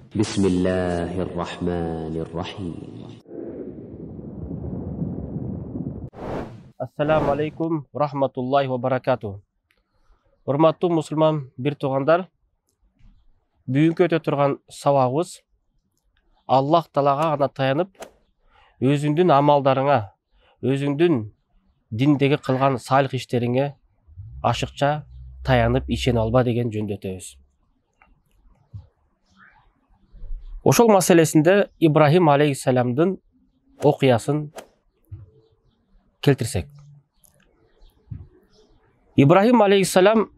بسم الله الرحمن الرحيم. Ассаламу алейкум, рахматуллахи ва баракату. Урматтуу мусулман бир туугандар, бүгүнкү өтө турган сабагыбыз Аллах Таалага гана таянып, өзүңдүн амалдарыңа, өзүңдүн диндеги кылган салих иштериңе ашыкча таянып ишене алба деген жөнүндө өтөбүз. Ошол маселесинде Ибрахим алейхиссаламдын окуясын келтирсек. Ибрахим алейхиссалам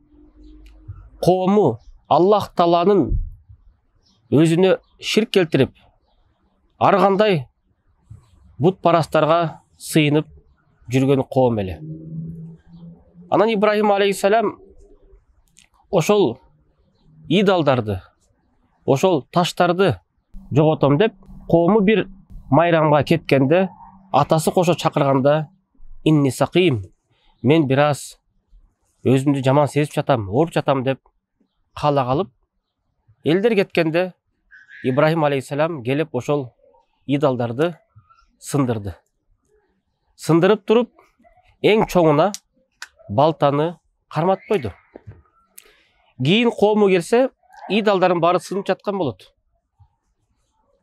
коому Аллах Тааланын өзүнө ширк келтирип, ар кандай бут парастарга сыйынып жүргөн коом эле. Анан Ибрахим алейхиссалам ошол идолдарды, ошол таштарды жоготом деп, коому бир майрамга кеткенде, атасы кошо чакырганда, инни саким, мен бир аз өзүмдү жаман сезип жатам, ооруп жатам деп кала калып, элдер кеткенде Ибрахим алейхиссалам келип ошол идолдарды сындырды. Сындырып туруп, эң чоңуна балтаны карматып койду. Кийин коому келсе, идолдардын баары сынып жаткан болот.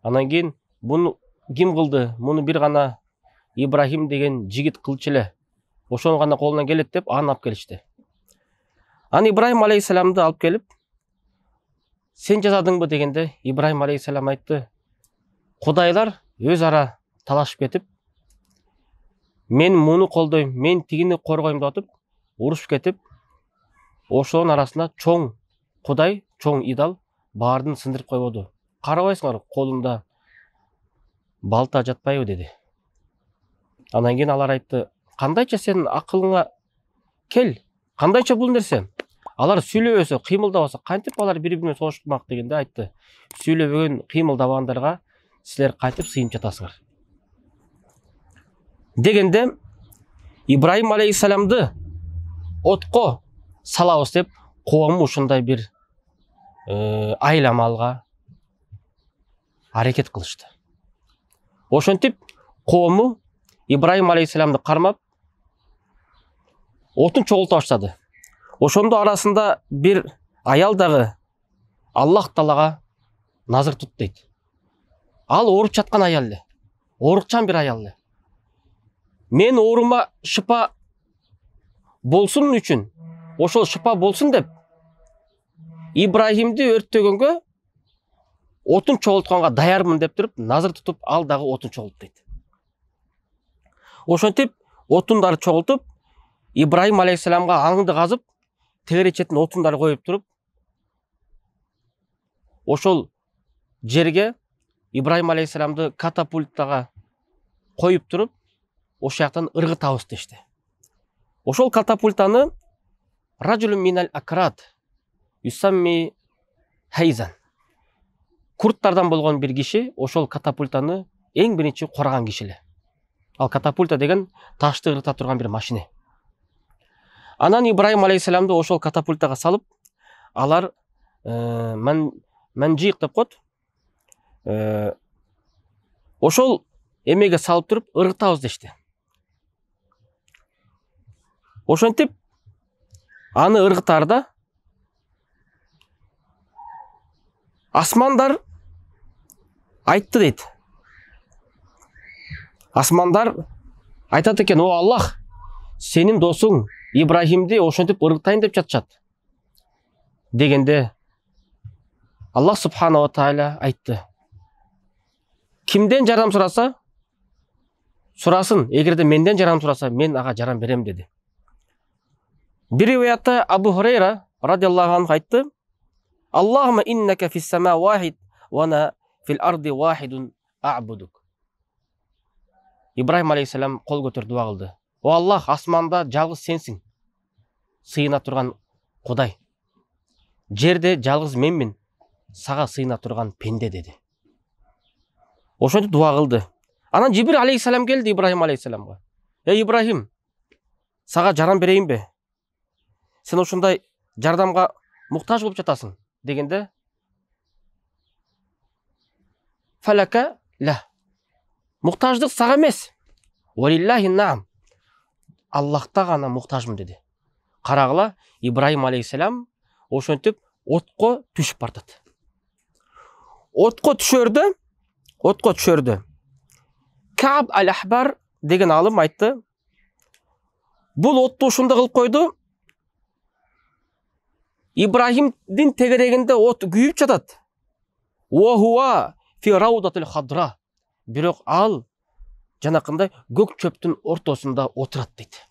Анан кийин буну ким кылды? Муну бир гана Ибрахим деген жигит кылчу эле. Ошону гана колунан келет деп аны алып келишти. Аны Ибрахим алейхиссаламды алып келип, сен жасадыңбы дегенде, Ибрахим алейхиссалам айтты, кудайлар өз ара талашып кетип, мен муну колдойм, мен тигини коргойм деп атып, урушуп кетип, ошонун арасына чоң кудай, чоң идол баардын сындырып койбоду. Карабайсыңар, колунда балта жатпайбы деди. Анан кийин алар айтты, кандайча сенин акылыңа кел, кандайча бул нерсе? Алар сүйлөбөсө, кыймылдабаса, кантип алар бири-бирине согуштурмак дегенде айтты, сүйлөбөгөн, кыймылдабагандарга силер кайтып сыйынып жатасыңар. Дегенде Ибрахим алейхиссаламды отко салабыз деп, коому ушундай бир айламалга аракет кылышты. Ошентип коому Ибрахим алейхиссаламды кармап, отун чогулта баштады. Ошондо арасында бир аял дагы Аллах Таалага назыр тут дейт. Ал ооруп жаткан аял эле, оорукчан бир аял эле. Мен оорума шыпа болсун үчүн, ошол шыпа болсун деп, Ибрахимди өрттөгөнгө, отун чогултканга даярмын деп туруп, назыр тутуп, ал дагы отун чогулт дейт. Ошентип, отундарды чогултуп, Ибрахим алейхиссаламга аңды казып, тегере четин отундарды коюп туруп, ошол жерге Ибрахим алейхиссаламды катапульттага коюп туруп, ошол жактан ыргытабыз дешти. Ошол катапультаны ражулун минал акрат юсамми хайзан, курттардан болгон бир киши ошол катапультаны эң биринчи кураган киши эле. Ал катапульта деген ташты ыргыта турган бир машине. Анан Ибрахим алейхиссаламды ошол катапультага салып, алар манжик деп коет. Ошол эмеге салып туруп ыргытабыз дешти. Ошентип аны ыргытарда асмандар айтты дейт. Асмандар айтат экен, о Аллах, сенин досуң Ибрахимди ошентип ыргытайын деп жатышат. Дегенде Аллах субхана ва тааля айтты, кимден жардам сураса, сурасын, эгерде менден жардам сураса, мен ага жардам берем деди. Бир риwayatта Абу Хурайра радиаллаху анху айтты, Аллахума иннака фис сама вахид ва ана фил арди вахидун а'будук. Ибрахим алейхиссалам кол көтөрүп дуа кылды. О Аллах, асманда жалгыз сенсиң, сыйына турган Кудай. Жерде жалгыз менмин, сага сыйына турган пенде деди. Ошентип дуа кылды. Анан Жибрил алейхиссалам келди Ибрахим алейхиссаламга. Ибрахим, сага жардам берейинби? Сен ушундай жардамга муктаж болуп жатасың дегенде, фалака ла. Мұқтаждық саған емес. Уалиллахи наам. Аллахта ғана мұқтажмын деді. Қарағыла, Ибраһим алейхиссалам ошентип отқа түшіп бардады. Отқа түшөрді. Каб ал-Ахбар деген алым айтты. Бұл отты ошында қылып қойды. Ибраһимдин тегерегинде от күйіп жатады. Уахуа фи раудатил хадра. Бирок ал жанакындай көк чөптүн ортосунда отурат дейт.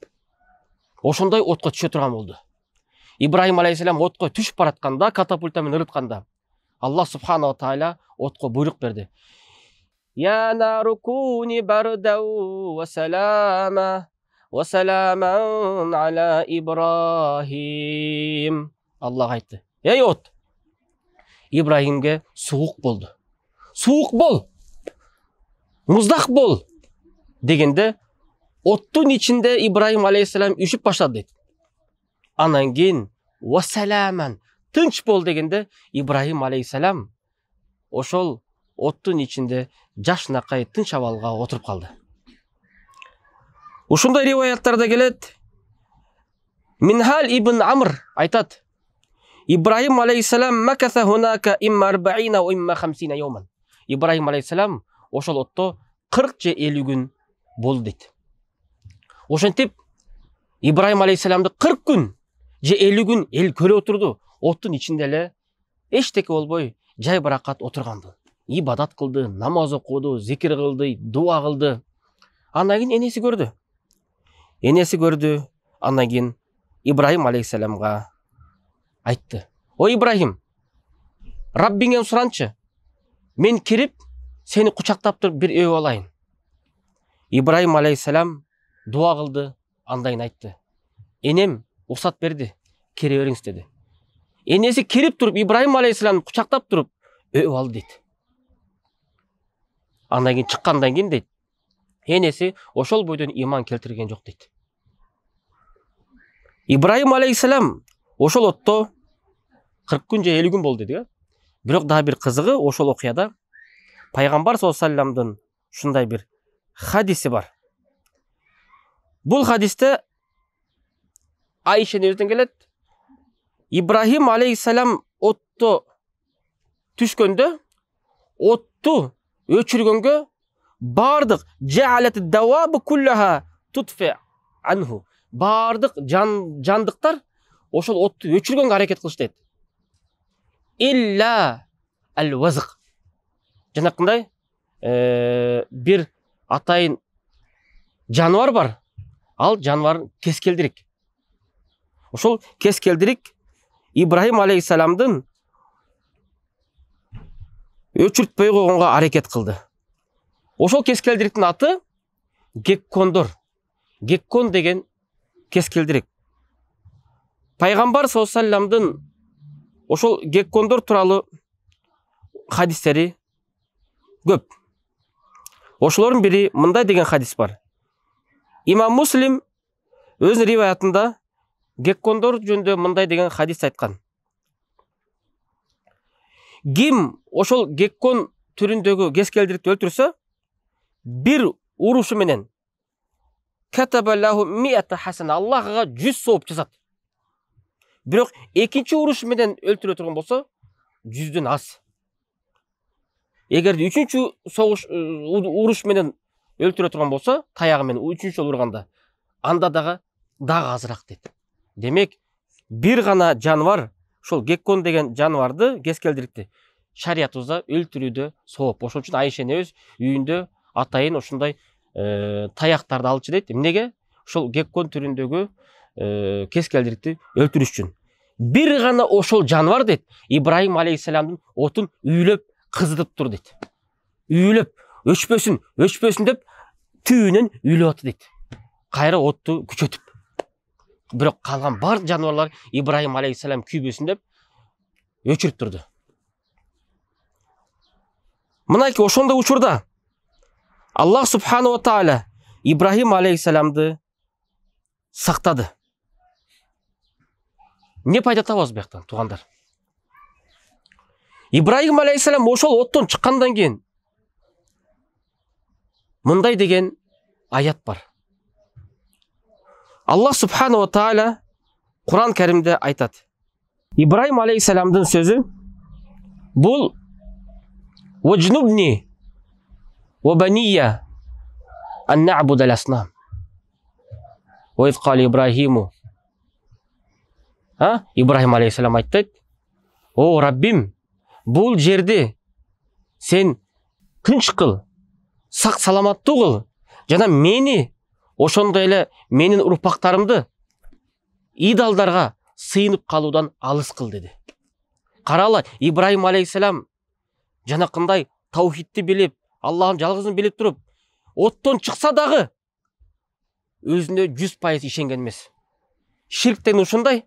Ошондой отко түшө турган болду. Ибраһим алейхиссалам отко түшүп баратканда, катапульта менен ырытканда, Аллах субханаху тааля отко буйрук берди. Я нарукуни бардау ва салама аля Ибраһим. Аллах айтты. Эй от, Ибраһимге суук болду. Суук бол, муздак бол дегенде, оттун ичинде Ибраһим алейхиссалам үшүп баштады дейт. Анан кийин ва саламан, тынч бол дегенде, Ибраһим алейхиссалам ошол оттун ичинде жашнакай тынч абалга отуруп калды. Ушундай риваяттарда келет. Минхал ибн Амр айтат. Ибраһим алейхиссалам макаса хунака имма 40 ва имма 50 йоман. Ибраһим алейхиссалам ошол отто 40 же 50 күн болду дейт. Ошентип Ибраһим алейхиссаламды 40 күн же 50 күн эл көрө отурду. Оттун ичинде эле эчтеке болбой жай баракат отурганды. Ибадат кылды, намаз окуду, зикир кылды, дуа кылды. Андан кийин энеси көрдү. Андан кийин Ибраһим алейхиссаламга айтты. О Ибраһим, Раббиңден суранчы. Мен кирип, сени кучактап туруп бир өө алайын. Ибраһим алейхиссалам дуа кылды, андан кийин айтты. Энем уруксат берди, кире бериңиз деди. Энеси кирип туруп, Ибраһим алейхиссаламды кучактап туруп өө алды дейт. Андан кийин чыккандан кийин дейт, энеси ошол бойдон иман келтирген жок дейт. Ибраһим алейхиссалам ошол отто 40 күн же 50 күн болду деди. Бирок дагы бир кызыгы, ошол окуяда пайгамбар саллаллаху алейхи вассаламдын ушундай бир хадиси бар. Бул хадисте Айшенин өзүнөн келет. Ибраһим алейхиссалам отто түшкөндө, отту өчүргөнгө бардык жаалат давабы куллаха тутфи анху. Бардык жандыктар ошол отту өчүргөнгө аракет кылышты дейт. Илля ал-вазык. Жанакындай бир атайын жануар бар. Ал жануар кескелдирик. Ошол кескелдирик Ибраһим алейхиссаламдын өчүртпөй койгонго аракет кылды. Ошол кескелдириктин аты Геккондор. Геккон деген кескелдирик. Пайгамбар саллаллаху алейхи вассаламдын ошол геккондор тууралуу хадистери көп. Ошолордун бири мындай деген хадис бар. Имам Муслим өзүнүн риваятында геккондор жөнүндө мындай деген хадис айткан. Ким ошол геккон түрүндөгү кескелдирикти өлтүрсө, бир урушу менен катабаллаху миата хасана, Аллахга 100 сооп жазат. Бирок экинчи урушу менен өлтүрө турган болсо 100дөн аз. Эгерде үчүнчү уруш менен өлтүрө турган болсо, таягы менен үчүнчү жолу урганда, анда дагы азыраак дейт. Демек, бир гана жанвар, ошол геккон деген жанварды, кескелдирикти шариятыбызда өлтүрүүдө сооп. Ошол үчүн Айша энебиз үйүндө атайын ошондой таяктарды алчу дейт. Эмнеге? Ошол геккон түрүндөгү кескелдирикти өлтүрүш үчүн. Бир гана ошол жанвар дейт, Ибраһим алейхиссаламдын отун үйлөп кызытып тур дейт. Үйлөп, өчпөсүн деп түйүнөн үйлөп атты дейт. Кайра отту күчөтүп. Бирок калган бар жанварлар Ибраһим алейхиссалам күйбөсүн деп өчүрүп турду. Мынайки ошондой учурда Аллах субхану ва тааля Ибраһим алейхиссаламды сактады. Не пайда табабыз бияктан, туугандар? Ибраһим алейхиссалам ошол оттон чыккандан кийин мындай деген аят бар. Аллах субханала тағала Құран кәрімде айтады. Ибраим алейхиссаламдың сөзі бұл «Ваджнубни вабания ан на'будал аснам». Ва из қала Ибрахиму. Ибраим алейхиссалам айтты: «О Раббим, бұл жерде сен күнш қыл, сақ саламатты қыл, жана мені, ошондой эле менин урпактарымды идалдарға сыйынып қалудан алыс қыл» деді. Қаралы, Ибраим алейхиссалам жанакындай таухидти билип, Аллахын жалгызын билип туруп, оттон чыкса дагы өзүнө 100% ишенген эмес. Ширктен ушундай,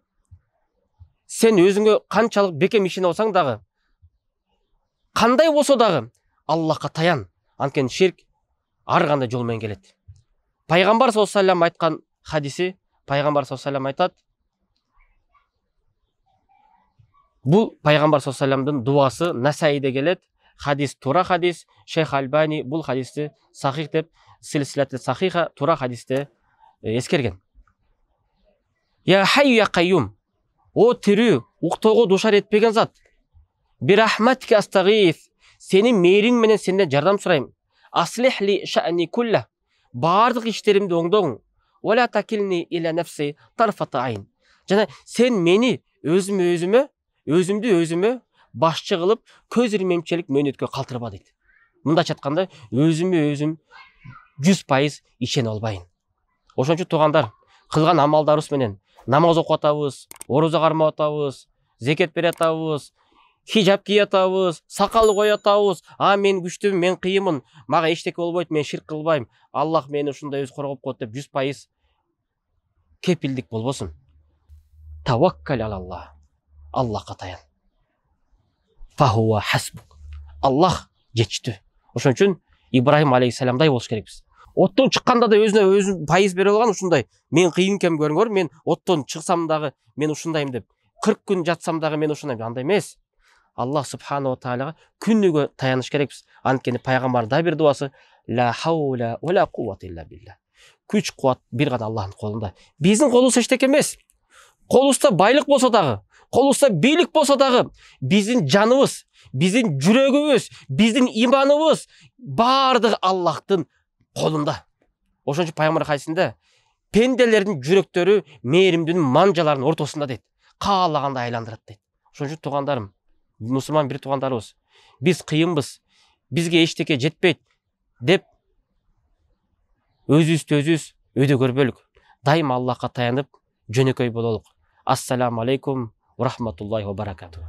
сен өзүңө канчалык бекем ишене болсаң дагы, кандай болсо дагы Аллахка таян. Анткени ширк ар кандай жол менен келет. Пайгамбар саллаллаху алейхи ва саллям айткан хадиси, пайгамбар саллаллаху алейхи ва саллям айтат. Бул пайгамбар саллаллаху алейхи ва саллямдын дуасы Насаиде келет. Хадис тура хадис. Шейх Альбани бул хадисти сахих деп, силсилати сахиха тура хадисте эскерген. Я хайю я кайюм. О тирүү, уктоого душар этпеген зат. Бирахматика астагис. Сенин мээриң менен сенден жардам сурайм. Аслих ли ша'ни кулла. Бардык иштеримди оңдоң. Вала такилни иля нафси тарфата айн. Жана сен мени өзүмдү башчы кылып, көз ирмемчилик мөөнөткө калтырба дейт. Мындайча айтканда, өзүм 100% ишене албайм. Ошон үчүн туугандар, кылган амалдарыбыз менен намаз окуп атабыз, орозо кармап атабыз, зекет бере атабыз, хижаб кие атабыз, сакал кое атабыз. Мен күчтүмүн, мен кыйынмын, мага эчтеке болбойт, мен ширк кылбайм. Аллах мени ушундай өз коргоп коет деп 100% кепилдик болбосун. Таваккал алаллах. Аллахка таян. Фахуа хасбук. Аллах жетиштүү. Ошон үчүн Ибраим алейхиссаламдай болуш керекпиз. Оттон чыкканда да өзүн пайыз бере алган ушундай. Мен кыйын экен көрүңөр, мен оттон чыксам дагы мен ушундайм деп. 40 күн жатсам дагы мен ушундайм. Андай эмес. Аллах субханала тааляга күнүгө таяныш керекпиз. Анткени пайгамбардын да бир дуасы: ла хаула ва ла куввата илля билля. Күч кубат бир гана Аллахтын колунда. Биздин колубузда эчтеке эмес. Колубузда байлык болсо дагы, колубузда бийлик болсо дагы, биздин жаныбыз, биздин жүрөгүбүз, биздин иманыбыз бардыгы Аллахтын колунда. Ошон үчүн пайгамбар хадисинде пенделердин жүрөктөрү мээримдин манжаларынын ортосунда дейт. Каалагандай айландырат дейт. Ошон үчүн туугандарым, мусулман бир туугандарыбыз, биз кыйынбыз, бизге эчтеке жетпейт деп өзүбүз өйдө көрбөлүк. Дайыма Аллахка таянып жөнөкөй бололук. Ассаламу алейкум ва рахматуллахи ва баракатух.